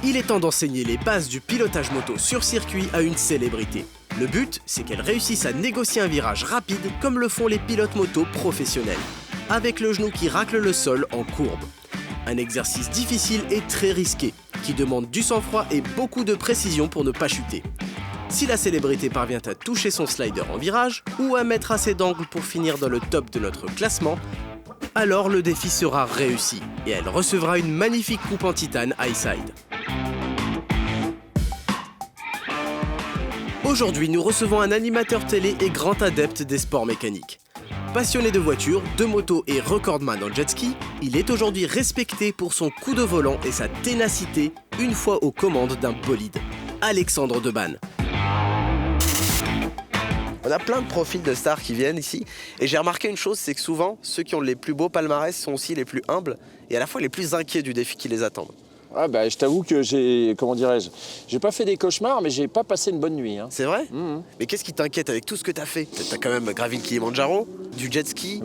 Il est temps d'enseigner les bases du pilotage moto sur circuit à une célébrité. Le but, c'est qu'elle réussisse à négocier un virage rapide comme le font les pilotes moto professionnels, avec le genou qui racle le sol en courbe. Un exercice difficile et très risqué, qui demande du sang-froid et beaucoup de précision pour ne pas chuter. Si la célébrité parvient à toucher son slider en virage ou à mettre assez d'angle pour finir dans le top de notre classement, alors le défi sera réussi et elle recevra une magnifique coupe en titane high-side. Aujourd'hui, nous recevons un animateur télé et grand adepte des sports mécaniques. Passionné de voitures, de motos et recordman en jet ski, il est aujourd'hui respecté pour son coup de volant et sa ténacité une fois aux commandes d'un bolide. Alexandre Debanne. On a plein de profils de stars qui viennent ici et j'ai remarqué une chose, c'est que souvent ceux qui ont les plus beaux palmarès sont aussi les plus humbles et à la fois les plus inquiets du défi qui les attend. Ah bah, je t'avoue que j'ai pas fait des cauchemars, mais j'ai pas passé une bonne nuit. Hein. C'est vrai ? Mais qu'est-ce qui t'inquiète avec tout ce que t'as fait ? T'as quand même gravi le Kilimanjaro, du jet ski,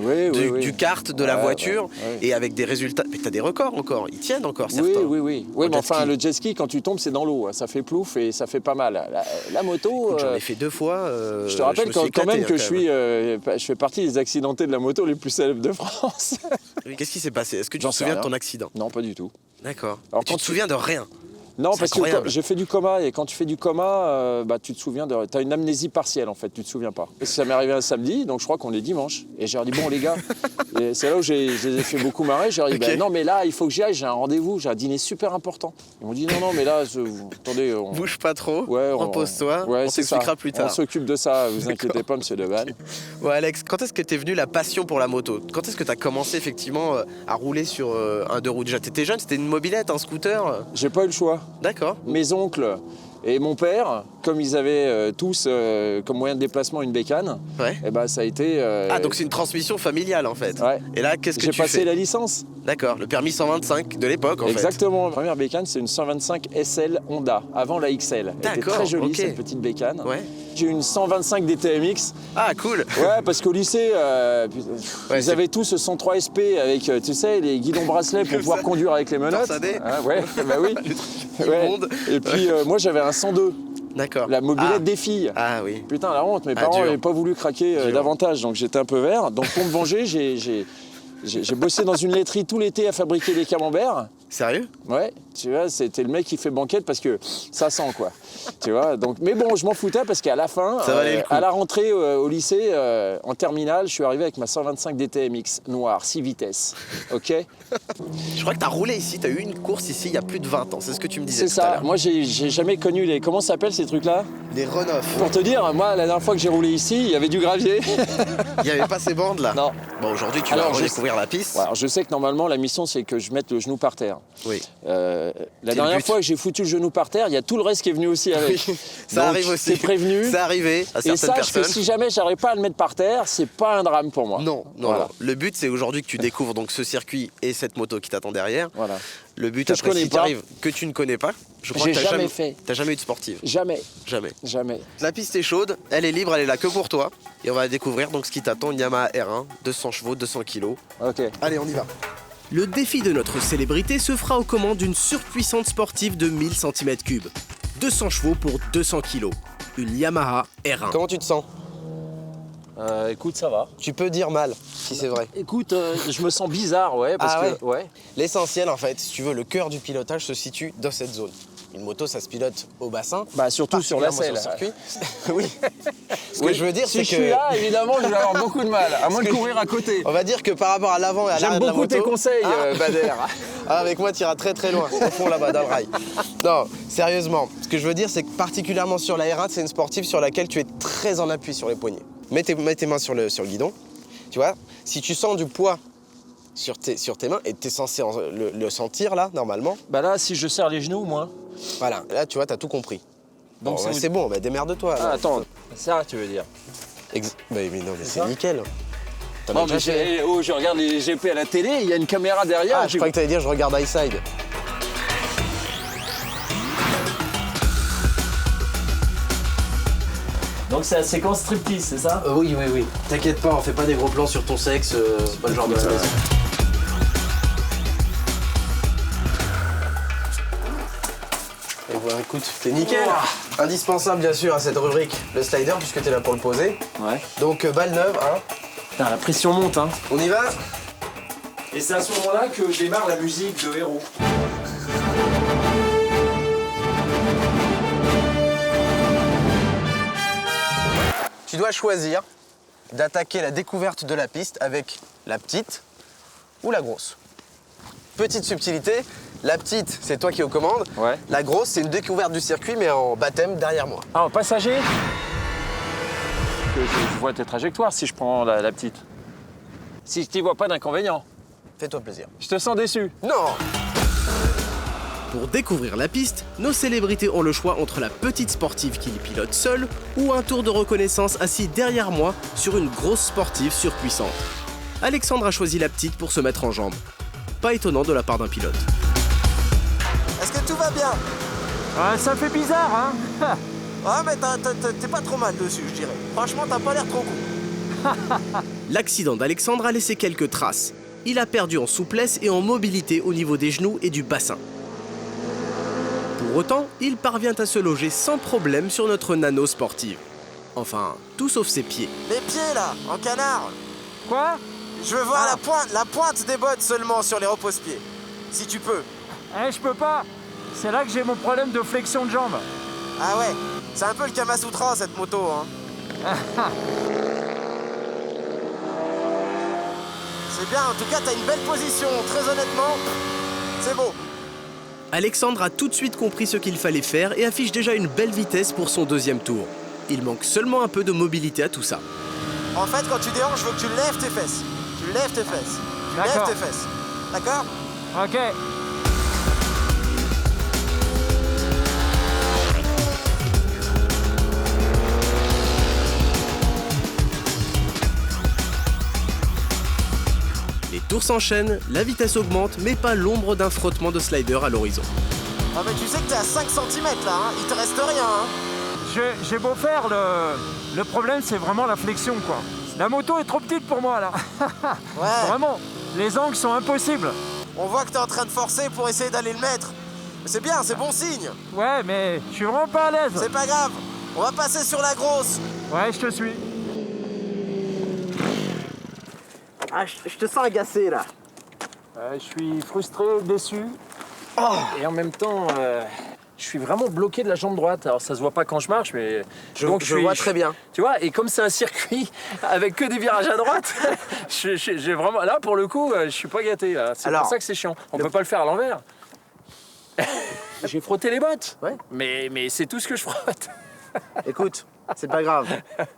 du kart, de la voiture, et avec des résultats. Mais t'as des records encore, ils tiennent encore certains. Oui, mais enfin le jet ski, quand tu tombes, c'est dans l'eau, ça fait plouf et ça fait pas mal. La moto... Écoute, j'en ai fait 2 fois. Je te rappelle quand même que je fais partie des accidentés de la moto les plus célèbres de France. Qu'est-ce qui s'est passé ? Est-ce que tu te souviens de ton accident ? Non, pas du tout. D'accord. Alors, tu te souviens de rien ? Non, parce que j'ai fait du coma, et quand tu fais du coma, tu te souviens de... T'as une amnésie partielle, en fait, tu te souviens pas. Et ça m'est arrivé un samedi, donc je crois qu'on est dimanche. Et j'ai dit, bon, les gars, et c'est là où je les ai fait beaucoup marrer. J'ai dit, non, mais là, il faut que j'y aille, j'ai un rendez-vous, j'ai un dîner super important. Ils m'ont dit, non, mais là, attendez... Bouge pas trop, repose-toi, on s'expliquera plus tard. On s'occupe de ça, vous inquiétez pas, monsieur Debanne. Ouais, Alex, quand est-ce que t'es venu la passion pour la moto ? Quand est-ce que t'as commencé, effectivement, à rouler sur un 2 roues déjà ? T'étais jeune, c'était une mobilette, un scooter ? J'ai pas eu le choix. D'accord. Mes oncles et mon père, comme ils avaient tous comme moyen de déplacement une bécane, et ben ça a été... Ah, donc c'est une transmission familiale en fait. Ouais. Et là, qu'est-ce que tu fais ? J'ai passé la licence. D'accord, le permis 125 de l'époque en fait. Exactement, la première bécane c'est une 125 SL Honda, avant la XL. Elle était très jolie cette petite bécane. Ouais. J'ai eu une 125 DTMX. Ah cool. Ouais, parce qu'au lycée, ils avaient tous ce 103 SP avec, tu sais, les guidons bracelets pour pouvoir conduire avec les menottes. Ah, ouais, bah oui. Et puis moi j'avais un 102. D'accord. La mobilette des filles. Ah oui. Putain, la honte, mes parents n'avaient pas voulu craquer davantage, donc j'étais un peu vert. Donc pour me venger, j'ai bossé dans une laiterie tout l'été à fabriquer des camemberts. Sérieux ? Ouais, tu vois, c'était le mec qui fait banquette parce que ça sent quoi. Tu vois, donc, mais bon, je m'en foutais parce qu'à la fin, à la rentrée au lycée, en terminale, je suis arrivé avec ma 125 DTMX noire, 6 vitesses. Ok ? Je crois que t'as roulé ici, t'as eu une course ici il y a plus de 20 ans, c'est ce que tu me disais tout à l'heure. C'est ça, moi j'ai jamais connu les... Comment ça s'appelle ces trucs-là ? Les run-off. Pour te dire, moi la dernière fois que j'ai roulé ici, il y avait du gravier. Il n'y avait pas ces bandes là ? Non. Bon, aujourd'hui tu vas redécouvrir la piste. Ouais, alors, je sais que normalement la mission c'est que je mette le genou par terre. Oui. La dernière fois que j'ai foutu le genou par terre, il y a tout le reste qui est venu aussi avec. Oui, ça donc, arrive aussi. C'est prévenu. C'est arrivé à certaines personnes. Et sache que si jamais j'arrive pas à le mettre par terre, c'est pas un drame pour moi. Non. Le but c'est aujourd'hui que tu découvres donc ce circuit et cette moto qui t'attend derrière. Voilà. Le but après si tu arrives que tu ne connais pas, je crois que t'as jamais eu de sportive. Jamais. La piste est chaude, elle est libre, elle est là que pour toi. Et on va découvrir donc ce qui t'attend, une Yamaha R1, 200 chevaux, 200 kg. Ok. Allez, on y va. Le défi de notre célébrité se fera aux commandes d'une surpuissante sportive de 1000 cm3. 200 chevaux pour 200 kg. Une Yamaha R1. Comment tu te sens ? Écoute, ça va. Tu peux dire mal, si c'est vrai. Écoute, je me sens bizarre, parce que... Ouais. L'essentiel, en fait, si tu veux, le cœur du pilotage se situe dans cette zone. Une moto, ça se pilote au bassin. Bah surtout sur la selle. Circuit. Oui. Ce que je veux dire, c'est que... Si je suis là, évidemment, je vais avoir beaucoup de mal, à moins de courir à côté. On va dire que par rapport à l'avant et à l'arrière de la moto... J'aime beaucoup tes conseils, Bader. Avec moi, tu iras très très loin, au fond là-bas, dans le rail. Non, sérieusement, ce que je veux dire, c'est que particulièrement sur la R1, c'est une sportive sur laquelle tu es très en appui sur les poignets. Mets tes mains sur le guidon, tu vois. Si tu sens du poids sur tes mains, et tu es censé le sentir là, normalement. Bah là, si je serre les genoux, moi. Voilà, là, tu vois, t'as tout compris. Donc bon, c'est bon, démerde-toi. Ah, attends, ça, tu veux dire. Mais non, mais c'est nickel. Non, mais je regarde les GP à la télé, il y a une caméra derrière. Ah, je croyais que t'allais dire je regarde High-Side. Donc c'est la séquence striptease, c'est ça ? Oui. T'inquiète pas, on fait pas des gros plans sur ton sexe, c'est pas le genre de la maison. Bon, écoute, t'es nickel. Indispensable bien sûr à cette rubrique, le slider, puisque t'es là pour le poser. Ouais. Donc balle neuve, hein. Putain, la pression monte, hein. On y va? Et c'est à ce moment-là que démarre la musique de Héros. Tu dois choisir d'attaquer la découverte de la piste avec la petite ou la grosse. Petite subtilité, la petite, c'est toi qui es aux commandes. Ouais. La grosse, c'est une découverte du circuit, mais en baptême derrière moi. Ah, en passager? Je vois tes trajectoires si je prends la petite. Si je t'y vois pas d'inconvénient. Fais-toi plaisir. Je te sens déçu. Non! Pour découvrir la piste, nos célébrités ont le choix entre la petite sportive qui les pilote seule ou un tour de reconnaissance assis derrière moi sur une grosse sportive surpuissante. Alexandre a choisi la petite pour se mettre en jambe. Pas étonnant de la part d'un pilote. Est-ce que tout va bien? Ça fait bizarre, hein. Ouais, mais t'es pas trop mal dessus, je dirais. Franchement, t'as pas l'air trop con. L'accident d'Alexandre a laissé quelques traces. Il a perdu en souplesse et en mobilité au niveau des genoux et du bassin. Pour autant, il parvient à se loger sans problème sur notre nano sportive. Enfin, tout sauf ses pieds. Les pieds, là, en canard. Quoi? Je veux voir la pointe des bottes seulement sur les repose-pieds. Si tu peux. Je peux pas. C'est là que j'ai mon problème de flexion de jambe. Ah ouais, c'est un peu le Kamasutra, cette moto, hein. C'est bien, en tout cas, t'as une belle position. Très honnêtement, c'est beau. Alexandre a tout de suite compris ce qu'il fallait faire et affiche déjà une belle vitesse pour son deuxième tour. Il manque seulement un peu de mobilité à tout ça. En fait, quand tu déhanches, je veux que tu lèves tes fesses. Tu lèves tes fesses. Tu lèves D'accord. tes fesses. D'accord? Ok. Les tours s'enchaînent, la vitesse augmente, mais pas l'ombre d'un frottement de slider à l'horizon. Ah mais tu sais que t'es à 5 cm là, hein. Il te reste rien, hein. J'ai beau faire, le problème c'est vraiment la flexion quoi. La moto est trop petite pour moi là. Ouais. Vraiment, les angles sont impossibles. On voit que t'es en train de forcer pour essayer d'aller le mettre. Mais c'est bien, c'est bon signe. Ouais, mais je suis vraiment pas à l'aise. C'est pas grave. On va passer sur la grosse. Ouais, je te suis. Ah, je te sens agacé là. Je suis frustré, déçu. Et en même temps, je suis vraiment bloqué de la jambe droite. Alors ça se voit pas quand je marche, mais Je vois très bien. Tu vois, et comme c'est un circuit avec que des virages à droite, j'ai vraiment là pour le coup, je suis pas gâté. Là. C'est Alors, pour ça que c'est chiant. On peut pas le faire à l'envers. J'ai frotté les bottes. Ouais. Mais c'est tout ce que je frotte. Écoute, c'est pas grave.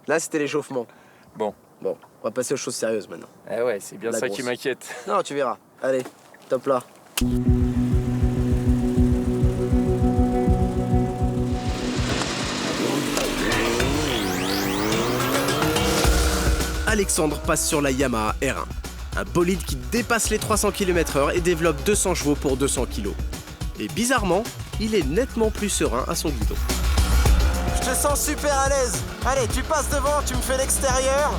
Là, c'était l'échauffement. Bon. Bon, on va passer aux choses sérieuses maintenant. Eh ouais, c'est bien La ça grosse. qui m'inquiète. Non, tu verras. Allez, top là. Alexandre passe sur la Yamaha R1. Un bolide qui dépasse les 300 km/h et développe 200 chevaux pour 200 kg. Et bizarrement, il est nettement plus serein à son guidon. Je te sens super à l'aise. Allez, tu passes devant, tu me fais l'extérieur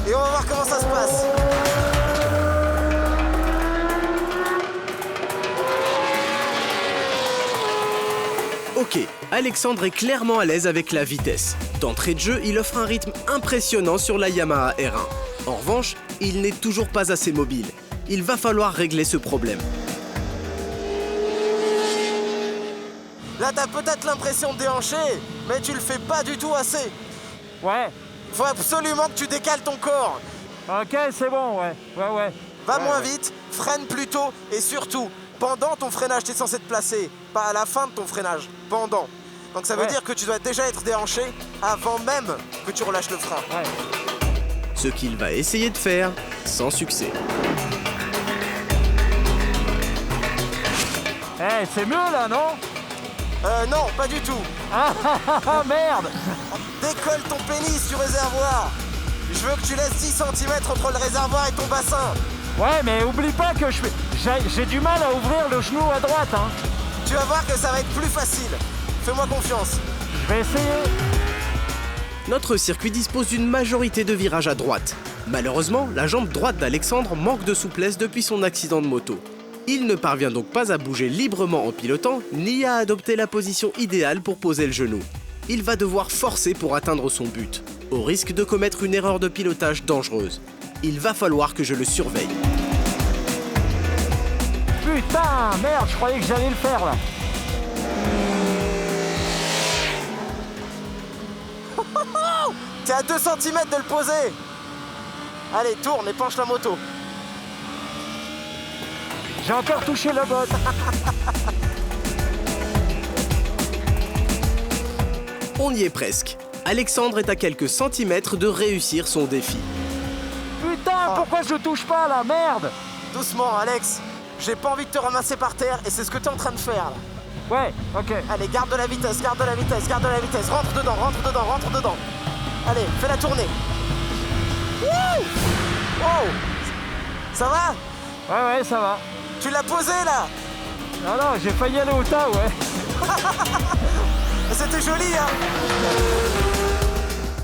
et on va voir comment ça se passe. Ok, Alexandre est clairement à l'aise avec la vitesse. D'entrée de jeu, il offre un rythme impressionnant sur la Yamaha R1. En revanche, il n'est toujours pas assez mobile. Il va falloir régler ce problème. Là, t'as peut-être l'impression de déhancher, mais tu le fais pas du tout assez. Ouais. Faut absolument que tu décales ton corps. Ok, c'est bon, ouais. Ouais. Va moins vite, freine plus tôt et surtout, pendant ton freinage, t'es censé te placer. Pas à la fin de ton freinage, pendant. Donc ça veut Ouais. dire que tu dois déjà être déhanché avant même que tu relâches le frein. Ouais. Ce qu'il va essayer de faire sans succès. C'est mieux là, non? Non, pas du tout. Ah merde. Décolle ton pénis du réservoir. Je veux que tu laisses 10 cm entre le réservoir et ton bassin. Ouais, mais oublie pas que j'ai du mal à ouvrir le genou à droite, hein. Tu vas voir que ça va être plus facile. Fais-moi confiance. Je vais essayer. Notre circuit dispose d'une majorité de virages à droite. Malheureusement, la jambe droite d'Alexandre manque de souplesse depuis son accident de moto. Il ne parvient donc pas à bouger librement en pilotant, ni à adopter la position idéale pour poser le genou. Il va devoir forcer pour atteindre son but, au risque de commettre une erreur de pilotage dangereuse. Il va falloir que je le surveille. Putain, merde, je croyais que j'allais le faire là. T'es à 2 cm de le poser. Allez, tourne et penche la moto. J'ai encore touché la botte. On y est presque. Alexandre est à quelques centimètres de réussir son défi. Putain, pourquoi je touche pas là, merde. Doucement, Alex. J'ai pas envie de te ramasser par terre et c'est ce que t'es en train de faire là. Ouais, ok. Allez, garde de la vitesse, garde de la vitesse, garde de la vitesse. Rentre dedans, rentre dedans, rentre dedans. Allez, fais la tournée. Wouh! Wow! Ça va? Ouais, ça va. Tu l'as posé là? Non, j'ai failli aller au tas, ouais. C'était joli, hein?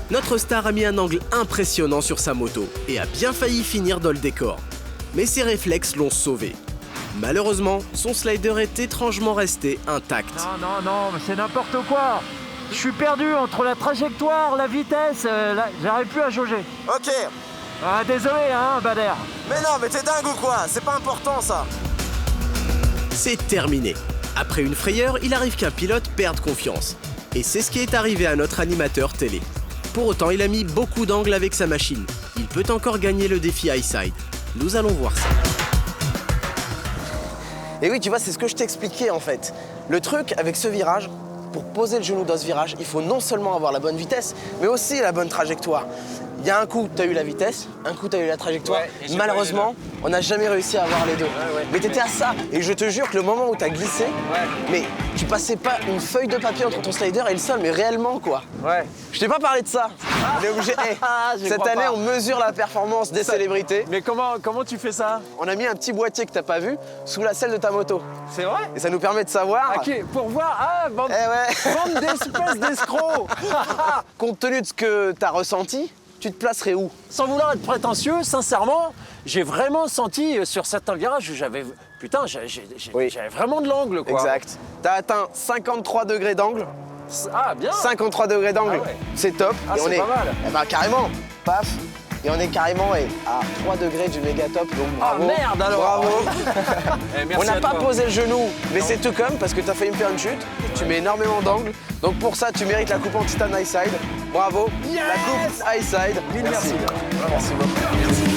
Notre star a mis un angle impressionnant sur sa moto et a bien failli finir dans le décor. Mais ses réflexes l'ont sauvé. Malheureusement, son slider est étrangement resté intact. Non, mais c'est n'importe quoi. Je suis perdu entre la trajectoire, la vitesse, là, j'arrive plus à jauger. Ok. Ah, désolé, hein, Bader. Mais non, mais t'es dingue ou quoi? C'est pas important ça. C'est terminé. Après une frayeur, il arrive qu'un pilote perde confiance. Et c'est ce qui est arrivé à notre animateur télé. Pour autant, il a mis beaucoup d'angles avec sa machine. Il peut encore gagner le défi Highside. Nous allons voir ça. Et oui, tu vois, c'est ce que je t'expliquais en fait. Le truc avec ce virage, pour poser le genou dans ce virage, il faut non seulement avoir la bonne vitesse, mais aussi la bonne trajectoire. Il y a un coup, tu as eu la vitesse, un coup, tu as eu la trajectoire. Ouais, malheureusement, on n'a jamais réussi à avoir les deux. Ouais. Mais t'étais à ça. Et je te jure que le moment où tu as glissé, mais tu passais pas une feuille de papier entre ton slider et le sol, mais réellement quoi. Ouais. Je t'ai pas parlé de ça. On est obligé. Cette année, on mesure la performance des célébrités. Mais comment tu fais ça? On a mis un petit boîtier que t'as pas vu sous la selle de ta moto. C'est vrai? Et ça nous permet de savoir. Ok, pour voir. Ah, bande d'espèces d'escrocs. Compte tenu de ce que t'as ressenti, tu te placerais où? Sans vouloir être prétentieux, sincèrement, j'ai vraiment senti sur certains virages où j'avais vraiment de l'angle, quoi. Exact. T'as atteint 53 degrés d'angle. Ah, bien. 53 degrés d'angle, Ah ouais. c'est top. Ah, et on c'est pas mal. Eh ben, carrément, paf. Et on est carrément à 3 degrés du méga top, donc bravo. Ah, merde, alors. Bravo. Merci On n'a à pas toi. posé le genou, mais c'est tout comme parce que t'as failli me faire une chute. Tu mets énormément d'angles. Donc pour ça, tu mérites la coupe en titane Highside. Bravo. La coupe Highside. Merci. Merci beaucoup. Merci.